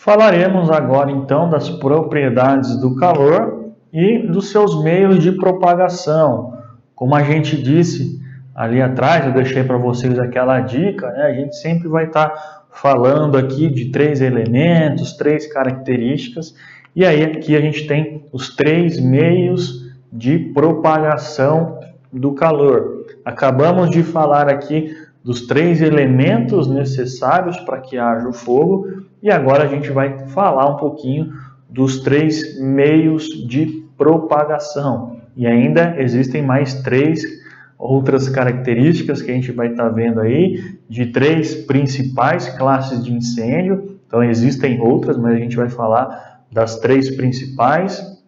Falaremos agora então das propriedades do calor e dos seus meios de propagação. Como a gente disse ali atrás, eu deixei para vocês aquela dica, né? A gente sempre vai estar falando aqui de 3 elementos, 3 características, e aí aqui a gente tem os 3 meios de propagação do calor. Acabamos de falar aqui dos 3 elementos necessários para que haja o fogo, e agora a gente vai falar um pouquinho dos 3 meios de propagação. E ainda existem mais 3 outras características que a gente vai estar vendo aí, de 3 principais classes de incêndio. Então existem outras, mas a gente vai falar das 3 principais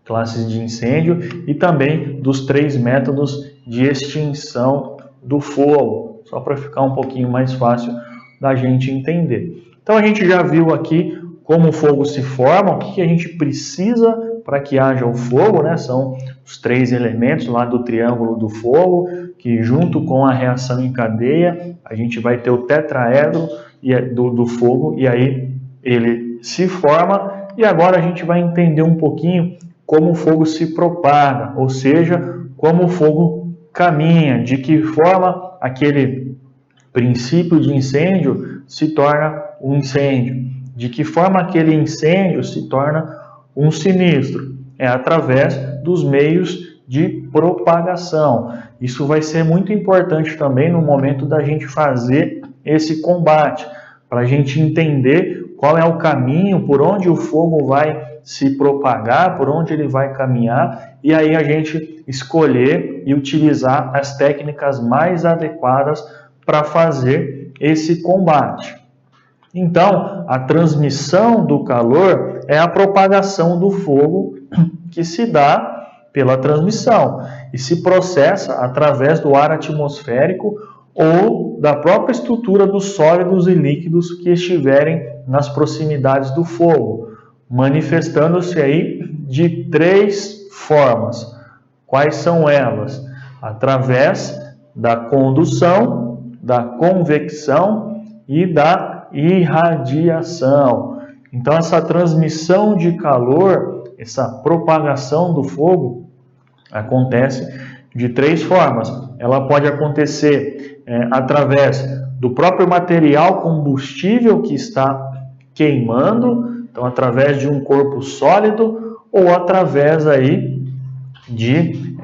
classes de incêndio e também dos 3 métodos de extinção do fogo, só para ficar um pouquinho mais fácil da gente entender. Então a gente já viu aqui como o fogo se forma, o que a gente precisa para que haja o fogo, né? São os 3 elementos lá do triângulo do fogo, que junto com a reação em cadeia, a gente vai ter o tetraedro do fogo, e aí ele se forma, e agora a gente vai entender um pouquinho como o fogo se propaga, ou seja, como o fogo caminha, de que forma aquele princípio de incêndio se torna um incêndio, de que forma aquele incêndio se torna um sinistro. É através dos meios de propagação. Isso vai ser muito importante também no momento da gente fazer esse combate, para a gente entender qual é o caminho, por onde o fogo vai se propagar, por onde ele vai caminhar, e aí a gente escolher e utilizar as técnicas mais adequadas para fazer esse combate. Então, a transmissão do calor é a propagação do fogo que se dá pela transmissão e se processa através do ar atmosférico ou da própria estrutura dos sólidos e líquidos que estiverem nas proximidades do fogo, manifestando-se aí de 3 formas. Quais são elas? Através da condução, da convecção e da irradiação. Então, essa transmissão de calor, essa propagação do fogo, acontece de 3 formas. Ela pode acontecer através do próprio material combustível que está queimando, então através de um corpo sólido, ou através aí de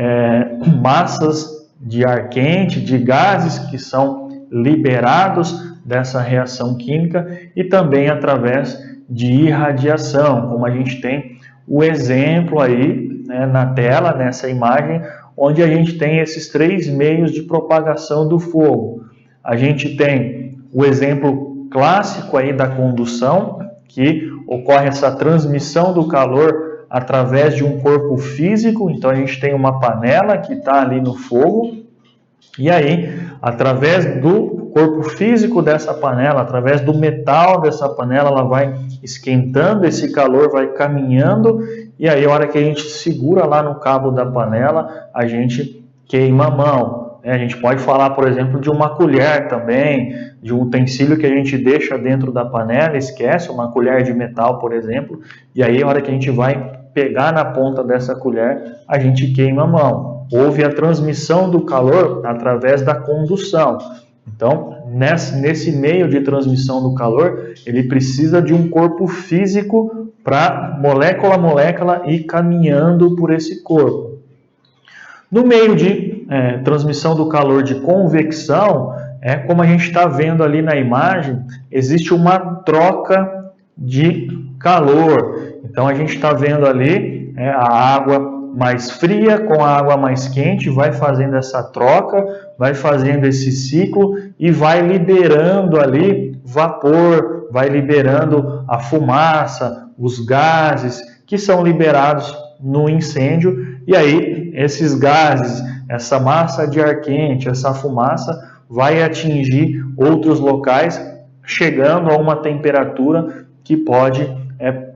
massas de ar quente, de gases que são liberados dessa reação química, e também através de irradiação, como a gente tem o exemplo aí, né, na tela, nessa imagem, onde a gente tem esses 3 meios de propagação do fogo. A gente tem o exemplo clássico aí da condução, que ocorre essa transmissão do calor através de um corpo físico. Então a gente tem uma panela que está ali no fogo, e aí, através do corpo físico dessa panela, através do metal dessa panela, ela vai esquentando, esse calor vai caminhando, e aí a hora que a gente segura lá no cabo da panela, a gente queima a mão. A gente pode falar, por exemplo, de uma colher também, de um utensílio que a gente deixa dentro da panela, esquece, uma colher de metal, por exemplo, e aí a hora que a gente vai pegar na ponta dessa colher, a gente queima a mão. Houve a transmissão do calor através da condução. Então, nesse meio de transmissão do calor, ele precisa de um corpo físico para molécula a molécula ir caminhando por esse corpo. No meio de transmissão do calor de convecção, como a gente está vendo ali na imagem, existe uma troca de calor. Então a gente está vendo ali a água mais fria com a água mais quente, vai fazendo essa troca, vai fazendo esse ciclo e vai liberando ali vapor, vai liberando a fumaça, os gases que são liberados no incêndio, e aí esses gases, essa massa de ar quente, essa fumaça vai atingir outros locais, chegando a uma temperatura que pode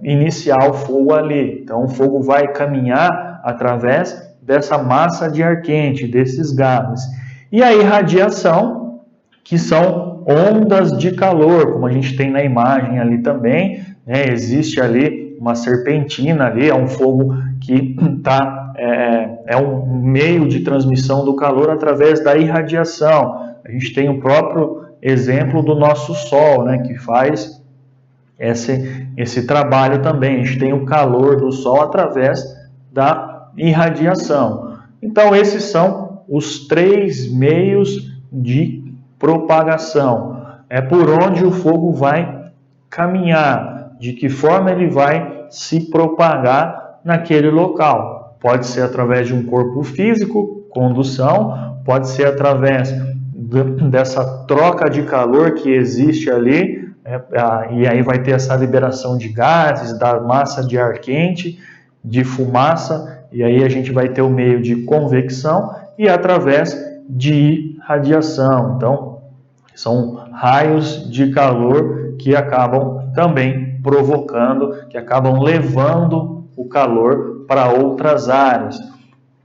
iniciar o fogo ali. Então o fogo vai caminhar através dessa massa de ar quente, desses gases. E a irradiação, que são ondas de calor, como a gente tem na imagem ali também, né? Existe ali uma serpentina ali, é um fogo que é um meio de transmissão do calor através da irradiação. A gente tem o próprio exemplo do nosso Sol, né, que faz esse trabalho também. A gente tem o calor do Sol através da irradiação. Então, esses são os 3 meios de propagação. É por onde o fogo vai caminhar, de que forma ele vai se propagar naquele local. Pode ser através de um corpo físico, condução, pode ser através dessa troca de calor que existe ali, e aí vai ter essa liberação de gases, da massa de ar quente, de fumaça, e aí a gente vai ter o meio de convecção e através de radiação. Então, são raios de calor que acabam também provocando, que acabam levando o calor para outras áreas.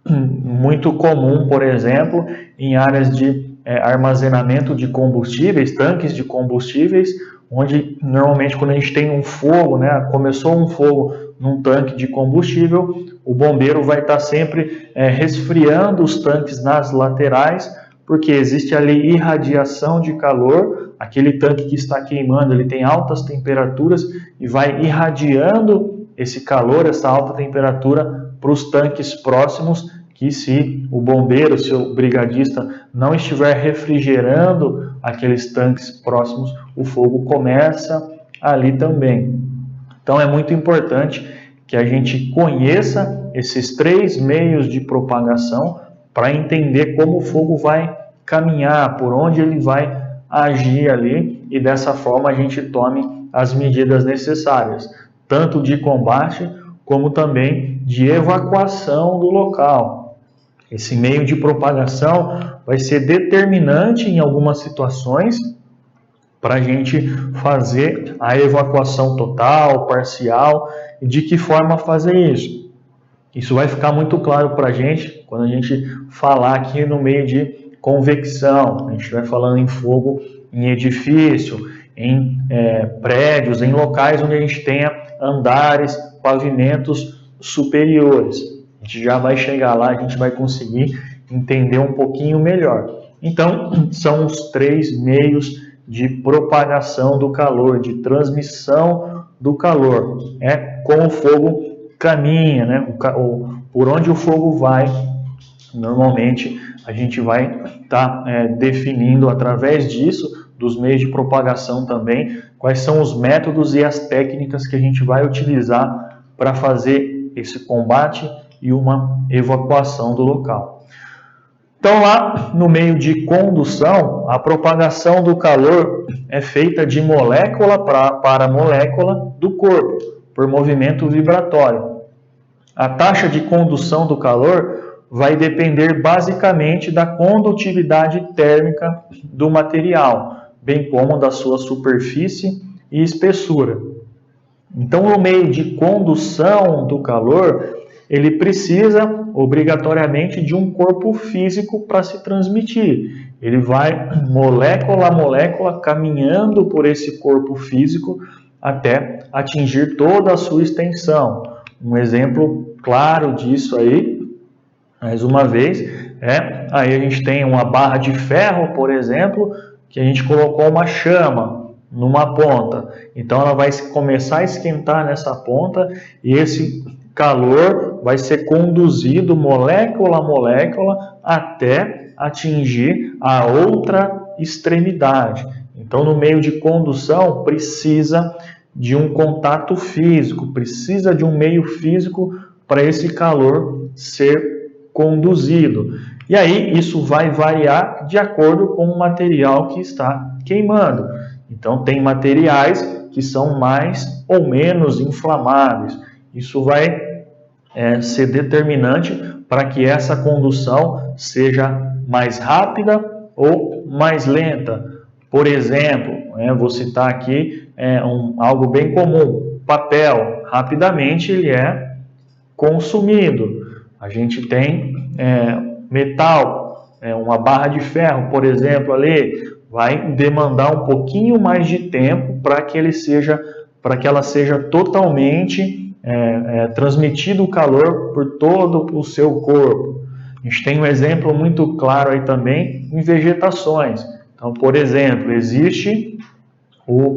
Muito comum, por exemplo, em áreas de armazenamento de combustíveis, tanques de combustíveis, onde normalmente quando a gente tem um fogo, né, começou um fogo num tanque de combustível, o bombeiro vai estar sempre resfriando os tanques nas laterais, porque existe ali irradiação de calor, aquele tanque que está queimando, ele tem altas temperaturas e vai irradiando esse calor, essa alta temperatura para os tanques próximos, que se o bombeiro, se o brigadista não estiver refrigerando aqueles tanques próximos, o fogo começa ali também. Então é muito importante que a gente conheça esses 3 meios de propagação para entender como o fogo vai caminhar, por onde ele vai agir ali, e dessa forma a gente tome as medidas necessárias, tanto de combate como também de evacuação do local. Esse meio de propagação vai ser determinante em algumas situações para a gente fazer a evacuação total, parcial, e de que forma fazer isso. Isso vai ficar muito claro para a gente quando a gente falar aqui no meio de convecção. A gente vai falando em fogo em edifício, em prédios, em locais onde a gente tenha andares, pavimentos superiores. A gente já vai chegar lá, a gente vai conseguir entender um pouquinho melhor. Então, são os 3 meios de propagação do calor, de transmissão do calor. Como o fogo caminha, né? Por onde o fogo vai, normalmente a gente vai estar definindo através disso, dos meios de propagação também, quais são os métodos e as técnicas que a gente vai utilizar para fazer esse combate e uma evacuação do local. Então, lá no meio de condução, a propagação do calor é feita de molécula para molécula do corpo, por movimento vibratório. A taxa de condução do calor vai depender basicamente da condutividade térmica do material, bem como da sua superfície e espessura. Então, no meio de condução do calor, ele precisa obrigatoriamente de um corpo físico para se transmitir. Ele vai molécula a molécula caminhando por esse corpo físico até atingir toda a sua extensão. Um exemplo claro disso aí, mais uma vez, aí a gente tem uma barra de ferro, por exemplo, que a gente colocou uma chama numa ponta. Então ela vai começar a esquentar nessa ponta e esse calor vai ser conduzido molécula a molécula até atingir a outra extremidade. Então, no meio de condução, precisa de um contato físico, precisa de um meio físico para esse calor ser conduzido. E aí, isso vai variar de acordo com o material que está queimando. Então, tem materiais que são mais ou menos inflamáveis. Isso vai ser determinante para que essa condução seja mais rápida ou mais lenta. Por exemplo, vou citar aqui algo bem comum, papel. Rapidamente ele é consumido. A gente tem metal, uma barra de ferro, por exemplo, ali vai demandar um pouquinho mais de tempo para que ele seja para que ela seja totalmente transmitido o calor por todo o seu corpo. A gente tem um exemplo muito claro aí também em vegetações. Então, por exemplo, existe o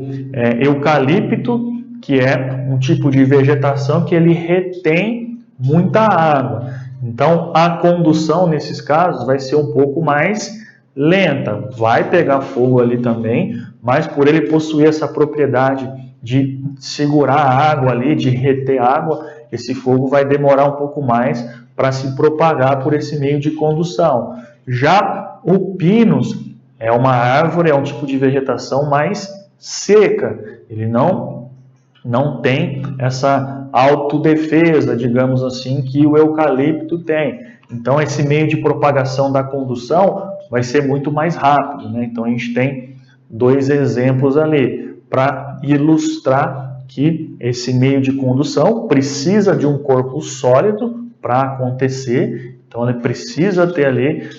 eucalipto, que é um tipo de vegetação que ele retém muita água. Então, a condução nesses casos vai ser um pouco mais lenta. Vai pegar fogo ali também, mas por ele possuir essa propriedade de segurar a água ali, de reter água, esse fogo vai demorar um pouco mais para se propagar por esse meio de condução. Já o pinus é uma árvore, é um tipo de vegetação mais seca. Ele não tem essa autodefesa, digamos assim, que o eucalipto tem. Então, esse meio de propagação da condução vai ser muito mais rápido, né? Então, a gente tem dois exemplos ali para ilustrar que esse meio de condução precisa de um corpo sólido para acontecer. Então, ele precisa ter ali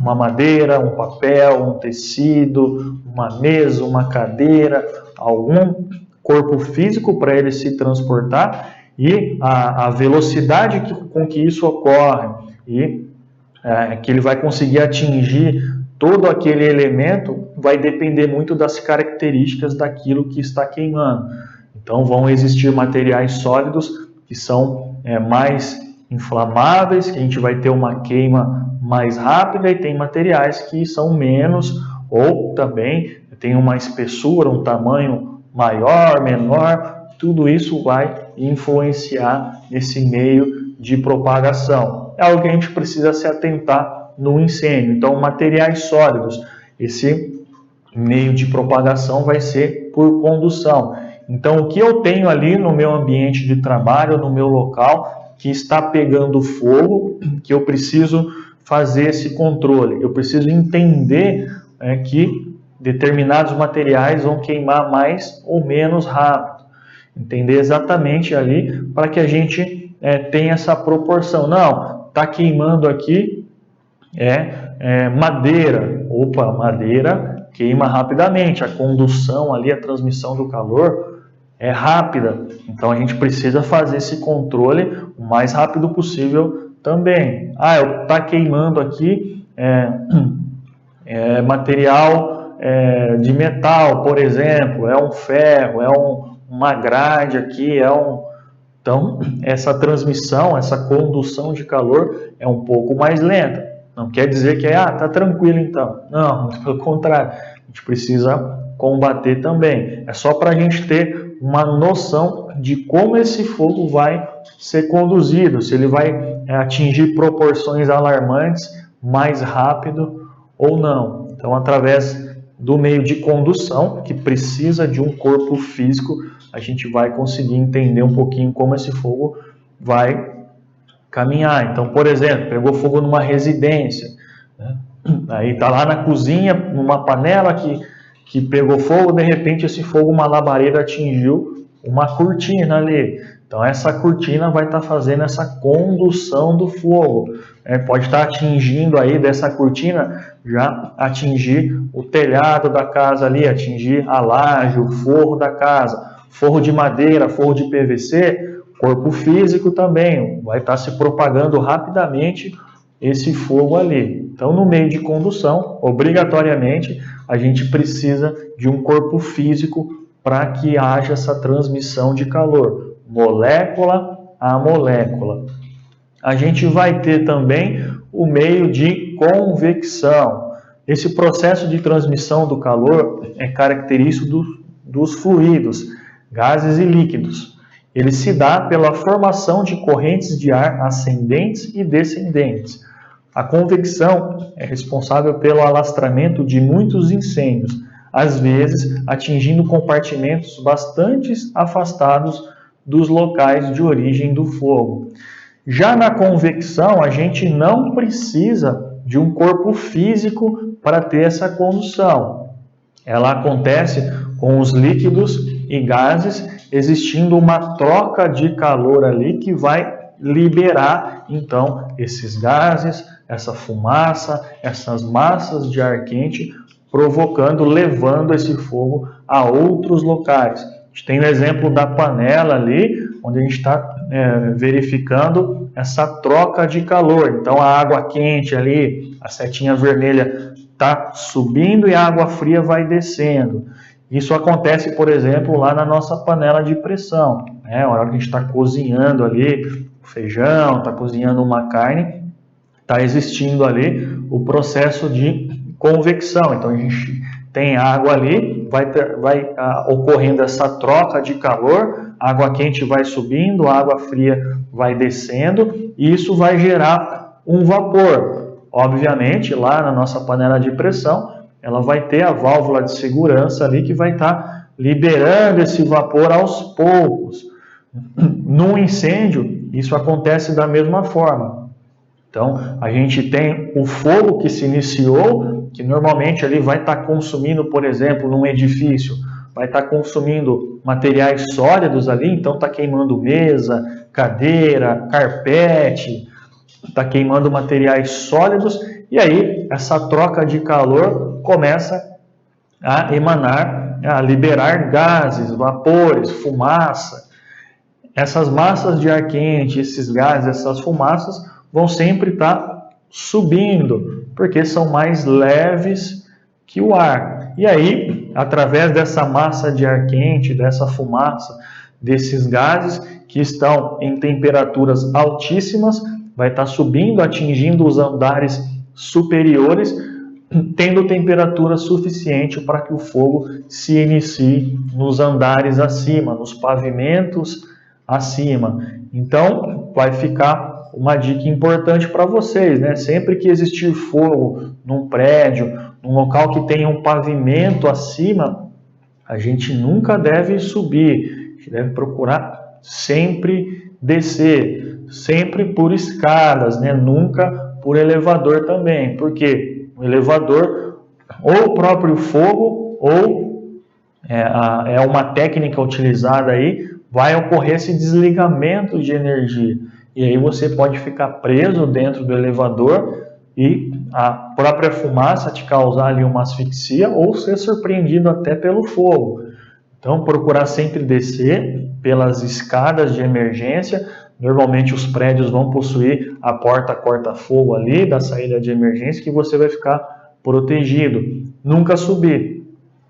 uma madeira, um papel, um tecido, uma mesa, uma cadeira, algum corpo físico para ele se transportar, e a velocidade com que isso ocorre e que ele vai conseguir atingir todo aquele elemento vai depender muito das características daquilo que está queimando. Então, vão existir materiais sólidos que são mais inflamáveis, que a gente vai ter uma queima mais rápida, e tem materiais que são menos, ou também tem uma espessura, um tamanho maior, menor. Tudo isso vai influenciar nesse meio de propagação. É algo que a gente precisa se atentar no incêndio. Então, materiais sólidos, esse meio de propagação vai ser por condução. Então, o que eu tenho ali no meu ambiente de trabalho, no meu local, que está pegando fogo, que eu preciso fazer esse controle. Eu preciso entender que determinados materiais vão queimar mais ou menos rápido. Entender exatamente ali para que a gente tenha essa proporção. Não, está queimando aqui madeira. Opa, madeira queima rapidamente. A condução ali, a transmissão do calor é rápida. Então a gente precisa fazer esse controle o mais rápido possível também. Está queimando aqui material de metal, por exemplo, é um ferro, é uma grade aqui, Então, essa transmissão, essa condução de calor é um pouco mais lenta. Não quer dizer que está tranquilo então. Não, pelo contrário, a gente precisa combater também. É só para a gente ter uma noção de como esse fogo vai ser conduzido, se ele vai atingir proporções alarmantes mais rápido ou não. Então, através do meio de condução, que precisa de um corpo físico, a gente vai conseguir entender um pouquinho como esse fogo vai caminhar. Então, por exemplo, pegou fogo numa residência, né? Aí está lá na cozinha, numa panela que pegou fogo, de repente esse fogo, uma labareda atingiu uma cortina ali. Então, essa cortina vai estar fazendo essa condução do fogo. Pode estar atingindo aí dessa cortina, já atingir o telhado da casa ali, atingir a laje, o forro da casa. Forro de madeira, forro de PVC, corpo físico também. Vai estar se propagando rapidamente esse fogo ali. Então, no meio de condução, obrigatoriamente, a gente precisa de um corpo físico para que haja essa transmissão de calor, molécula a molécula. A gente vai ter também o meio de convecção. Esse processo de transmissão do calor é característico dos fluidos, gases e líquidos. Ele se dá pela formação de correntes de ar ascendentes e descendentes. A convecção é responsável pelo alastramento de muitos incêndios, às vezes atingindo compartimentos bastante afastados dos locais de origem do fogo. Já na convecção, a gente não precisa de um corpo físico para ter essa condução. Ela acontece com os líquidos e gases, existindo uma troca de calor ali que vai liberar, então, esses gases, essa fumaça, essas massas de ar quente, provocando, levando esse fogo a outros locais. gente tem o exemplo da panela ali, onde a gente está verificando essa troca de calor. Então a água quente ali, a setinha vermelha está subindo e a água fria vai descendo. Isso acontece, por exemplo, lá na nossa panela de pressão, né? A hora que a gente está cozinhando ali o feijão, está cozinhando uma carne, está existindo ali o processo de convecção. Então a gente tem água ali, vai ocorrendo essa troca de calor, a água quente vai subindo, a água fria vai descendo, e isso vai gerar um vapor. Obviamente, lá na nossa panela de pressão, ela vai ter a válvula de segurança ali que vai estar liberando esse vapor aos poucos. Num incêndio, isso acontece da mesma forma. Então, a gente tem o fogo que se iniciou, que normalmente ali vai estar consumindo, por exemplo, num edifício, vai estar consumindo materiais sólidos ali, então está queimando mesa, cadeira, carpete, está queimando materiais sólidos, e aí essa troca de calor começa a emanar, a liberar gases, vapores, fumaça. Essas massas de ar quente, esses gases, essas fumaças vão sempre estar subindo, porque são mais leves que o ar. E aí, através dessa massa de ar quente, dessa fumaça, desses gases que estão em temperaturas altíssimas, vai estar subindo, atingindo os andares superiores, tendo temperatura suficiente para que o fogo se inicie nos andares acima, nos pavimentos acima. Então, vai ficar uma dica importante para vocês, né? Sempre que existir fogo num prédio, num local que tenha um pavimento acima, a gente nunca deve subir, a gente deve procurar sempre descer, sempre por escadas, né? Nunca por elevador também, porque o elevador, ou o próprio fogo, ou é uma técnica utilizada aí, vai ocorrer esse desligamento de energia. E aí você pode ficar preso dentro do elevador e a própria fumaça te causar ali uma asfixia ou ser surpreendido até pelo fogo. Então, procurar sempre descer pelas escadas de emergência. Normalmente os prédios vão possuir a porta corta-fogo ali da saída de emergência, que você vai ficar protegido. Nunca subir.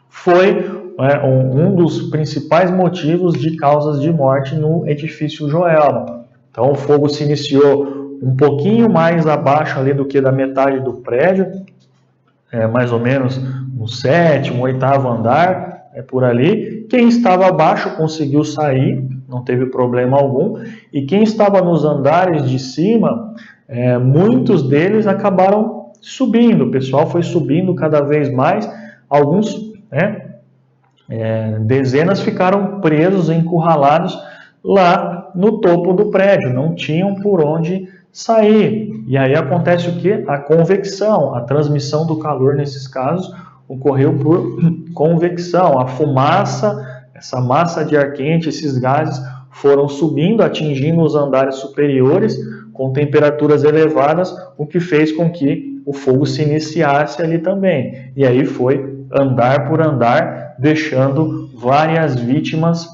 Foi um dos principais motivos de causas de morte no edifício Joelma. Então o fogo se iniciou um pouquinho mais abaixo ali do que da metade do prédio, mais ou menos no 7º, 8º andar, por ali. Quem estava abaixo conseguiu sair, não teve problema algum, e quem estava nos andares de cima, muitos deles acabaram subindo, o pessoal foi subindo cada vez mais, alguns, dezenas ficaram presos, encurralados lá no topo do prédio, não tinham por onde sair. E aí acontece o que? A convecção, a transmissão do calor nesses casos ocorreu por convecção. A fumaça, essa massa de ar quente, esses gases foram subindo, atingindo os andares superiores com temperaturas elevadas, o que fez com que o fogo se iniciasse ali também. E aí foi andar por andar, deixando várias vítimas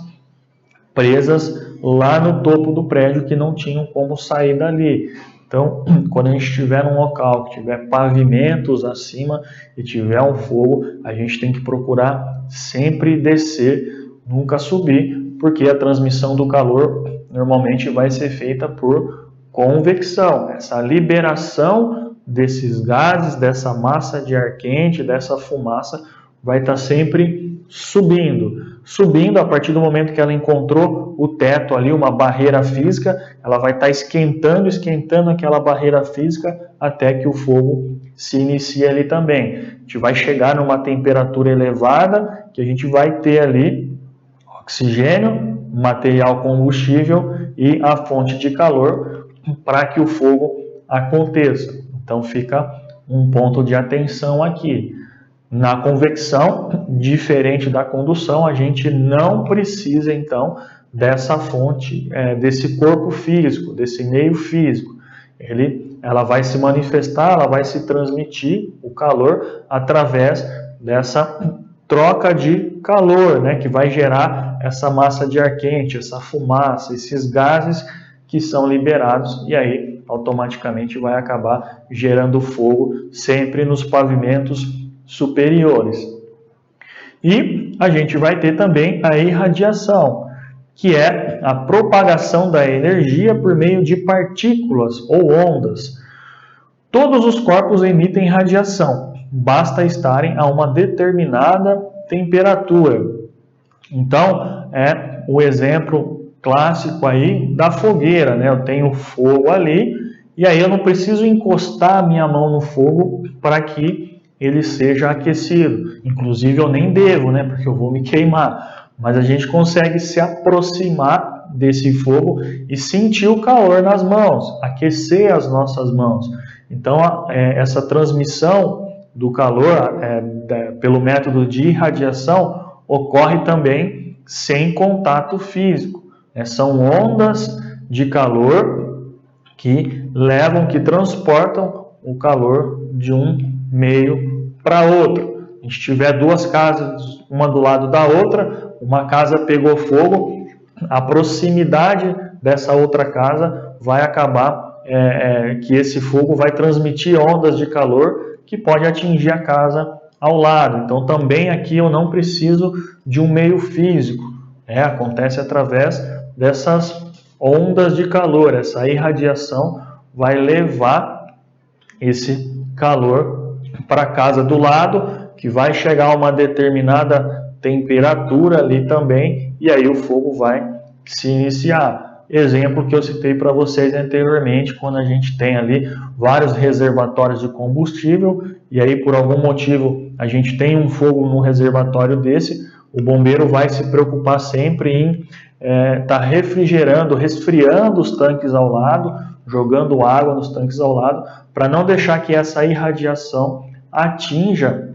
presas lá no topo do prédio que não tinham como sair dali. Então, quando a gente estiver num local que tiver pavimentos acima e tiver um fogo, a gente tem que procurar sempre descer, nunca subir, porque a transmissão do calor normalmente vai ser feita por convecção. Essa liberação desses gases, dessa massa de ar quente, dessa fumaça, vai estar sempre subindo. Subindo, a partir do momento que ela encontrou o teto ali, uma barreira física, ela vai estar esquentando aquela barreira física até que o fogo se inicie ali também. A gente vai chegar numa temperatura elevada, que a gente vai ter ali oxigênio, material combustível e a fonte de calor para que o fogo aconteça. Então fica um ponto de atenção aqui. Na convecção, diferente da condução, a gente não precisa, então, dessa fonte, desse corpo físico, desse meio físico. Ela vai se manifestar, ela vai se transmitir o calor através dessa troca de calor, né, que vai gerar essa massa de ar quente, essa fumaça, esses gases que são liberados, e aí automaticamente vai acabar gerando fogo sempre nos pavimentos superiores. E a gente vai ter também a irradiação, que é a propagação da energia por meio de partículas ou ondas. Todos os corpos emitem radiação, basta estarem a uma determinada temperatura. Então, é o exemplo clássico aí da fogueira, né? Eu tenho fogo ali, e aí eu não preciso encostar a minha mão no fogo para que ele seja aquecido. Inclusive eu nem devo, né? Porque eu vou me queimar. Mas a gente consegue se aproximar desse fogo e sentir o calor nas mãos, aquecer as nossas mãos. Então, essa transmissão do calor pelo método de irradiação ocorre também sem contato físico. São ondas de calor que transportam o calor de um meio para outro. A gente tiver duas casas, uma do lado da outra, uma casa pegou fogo, a proximidade dessa outra casa vai acabar que esse fogo vai transmitir ondas de calor que pode atingir a casa ao lado. Então também aqui eu não preciso de um meio físico. Acontece através dessas ondas de calor. Essa irradiação vai levar esse calor para a casa do lado, que vai chegar a uma determinada temperatura ali também, e aí o fogo vai se iniciar. Exemplo que eu citei para vocês anteriormente, quando a gente tem ali vários reservatórios de combustível, e aí por algum motivo a gente tem um fogo no reservatório desse, o bombeiro vai se preocupar sempre em estar resfriando os tanques ao lado, jogando água nos tanques ao lado, para não deixar que essa irradiação atinja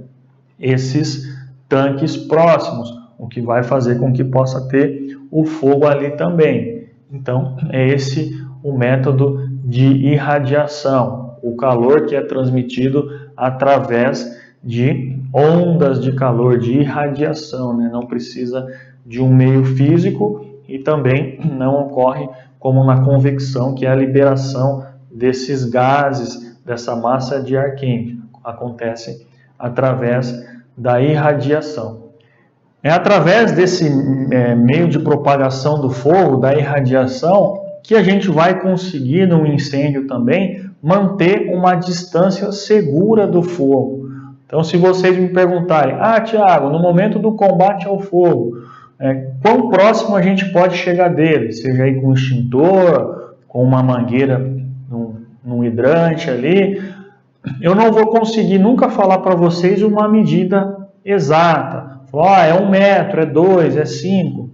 esses tanques próximos, o que vai fazer com que possa ter o fogo ali também. Então, é esse o método de irradiação, o calor que é transmitido através de ondas de calor, de irradiação, né? Não precisa de um meio físico e também não ocorre como na convecção, que é a liberação desses gases, dessa massa de ar quente. Acontece através da irradiação. É através desse meio de propagação do fogo, da irradiação, que a gente vai conseguir, no incêndio também, manter uma distância segura do fogo. Então, se vocês me perguntarem, Tiago, no momento do combate ao fogo, quão próximo a gente pode chegar dele? Seja aí com um extintor, com uma mangueira, num hidrante ali. Eu não vou conseguir nunca falar para vocês uma medida exata. É 1 metro, é 2, é 5.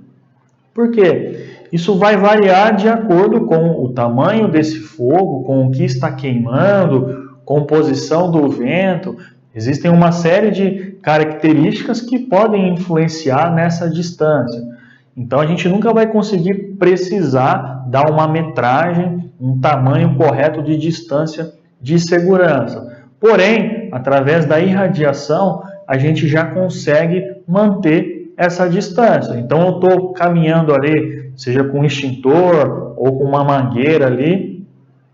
Por quê? Isso vai variar de acordo com o tamanho desse fogo, com o que está queimando, composição do vento. Existem uma série de características que podem influenciar nessa distância. Então a gente nunca vai conseguir precisar dar uma metragem, um tamanho correto de distância de segurança. Porém, através da irradiação, a gente já consegue manter essa distância. Então eu estou caminhando ali, seja com um extintor ou com uma mangueira ali,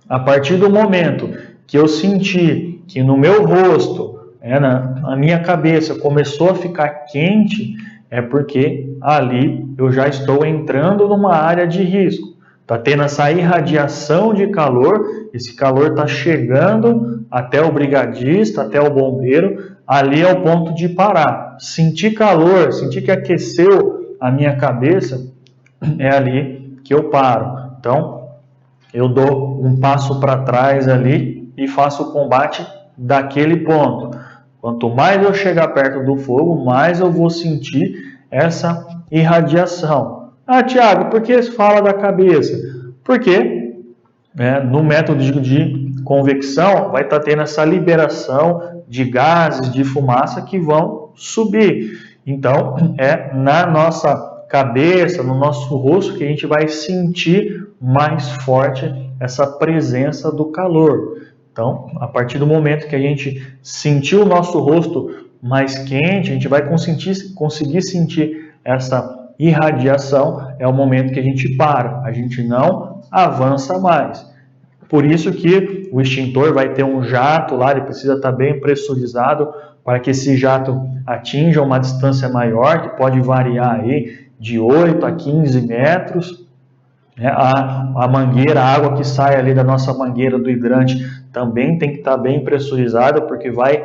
a partir do momento que eu senti que no meu rosto, na minha cabeça começou a ficar quente, é porque ali eu já estou entrando numa área de risco. Está tendo essa irradiação de calor, esse calor está chegando até o brigadista, até o bombeiro, ali é o ponto de parar. Sentir calor, sentir que aqueceu a minha cabeça, é ali que eu paro. Então, eu dou um passo para trás ali e faço o combate daquele ponto. Quanto mais eu chegar perto do fogo, mais eu vou sentir essa irradiação. Tiago, por que fala da cabeça? Porque no método de convecção vai estar tendo essa liberação de gases, de fumaça que vão subir. Então, é na nossa cabeça, no nosso rosto, que a gente vai sentir mais forte essa presença do calor. Então, a partir do momento que a gente sentir o nosso rosto mais quente, a gente vai conseguir sentir essa irradiação, é o momento que a gente para, a gente não avança mais. Por isso que o extintor vai ter um jato lá, ele precisa estar bem pressurizado para que esse jato atinja uma distância maior, que pode variar aí de 8 a 15 metros. A mangueira, a água que sai ali da nossa mangueira do hidrante também tem que estar bem pressurizada, porque vai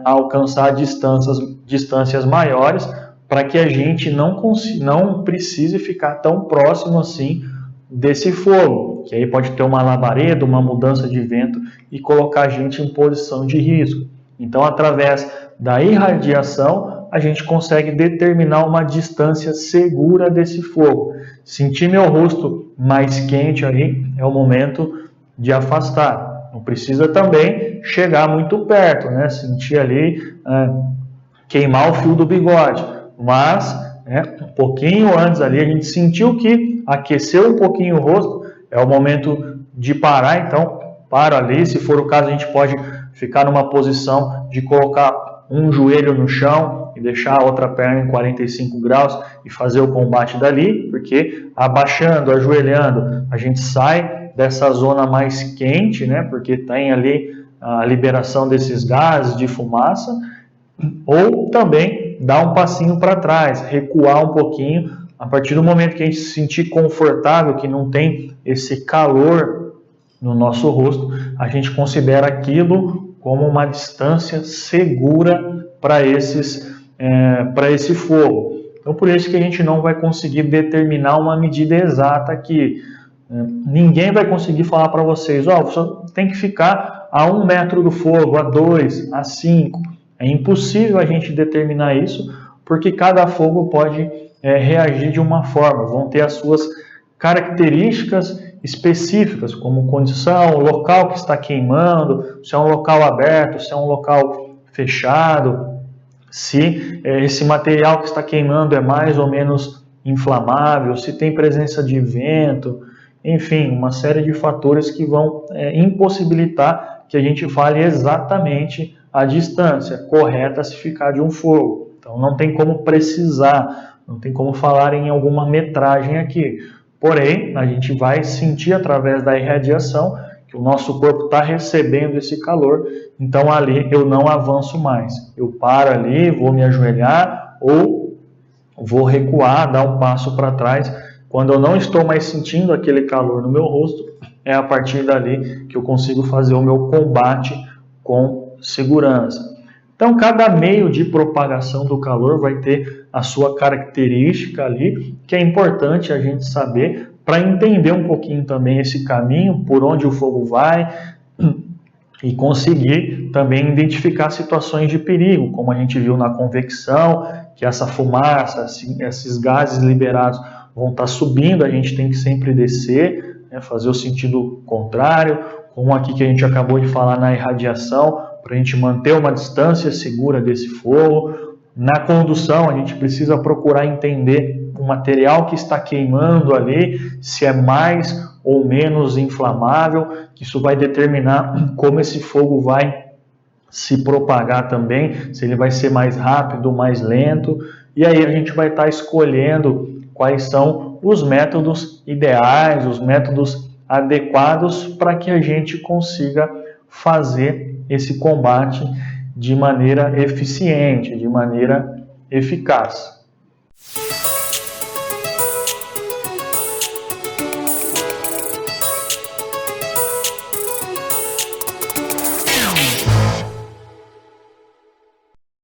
alcançar distâncias maiores, para que a gente não precise ficar tão próximo assim desse fogo, que aí pode ter uma labareda, uma mudança de vento e colocar a gente em posição de risco. Então, através da irradiação, a gente consegue determinar uma distância segura desse fogo. Sentir meu rosto mais quente ali é o momento de afastar. Não precisa também chegar muito perto, né? Sentir ali queimar o fio do bigode, mas um pouquinho antes ali a gente sentiu que aqueceu um pouquinho o rosto, é o momento de parar. Então para ali, se for o caso a gente pode ficar numa posição de colocar um joelho no chão e deixar a outra perna em 45 graus e fazer o combate dali, porque abaixando, ajoelhando, a gente sai dessa zona mais quente, né, porque tem ali a liberação desses gases de fumaça, ou também dar um passinho para trás, recuar um pouquinho. A partir do momento que a gente se sentir confortável, que não tem esse calor no nosso rosto, a gente considera aquilo como uma distância segura para esse fogo. Então, por isso que a gente não vai conseguir determinar uma medida exata aqui. Ninguém vai conseguir falar para vocês, você tem que ficar a 1 metro do fogo, a 2, a 5. É impossível a gente determinar isso, porque cada fogo pode reagir de uma forma, vão ter as suas características específicas, como condição, o local que está queimando, se é um local aberto, se é um local fechado, se esse material que está queimando é mais ou menos inflamável, se tem presença de vento, enfim, uma série de fatores que vão impossibilitar que a gente fale exatamente a distância correta a se ficar de um fogo. Então não tem como precisar, não tem como falar em alguma metragem aqui. Porém, a gente vai sentir através da irradiação que o nosso corpo está recebendo esse calor, então ali eu não avanço mais. Eu paro ali, vou me ajoelhar ou vou recuar, dar um passo para trás. Quando eu não estou mais sentindo aquele calor no meu rosto, é a partir dali que eu consigo fazer o meu combate com segurança. Então, cada meio de propagação do calor vai ter a sua característica ali, que é importante a gente saber para entender um pouquinho também esse caminho, por onde o fogo vai, e conseguir também identificar situações de perigo, como a gente viu na convecção, que essa fumaça, esses gases liberados vão estar subindo, a gente tem que sempre descer, fazer o sentido contrário, como aqui que a gente acabou de falar na irradiação, para a gente manter uma distância segura desse fogo. Na condução, a gente precisa procurar entender o material que está queimando ali, se é mais ou menos inflamável, que isso vai determinar como esse fogo vai se propagar também, se ele vai ser mais rápido, mais lento, e aí a gente vai estar escolhendo quais são os métodos ideais, os métodos adequados para que a gente consiga fazer esse combate de maneira eficiente, de maneira eficaz.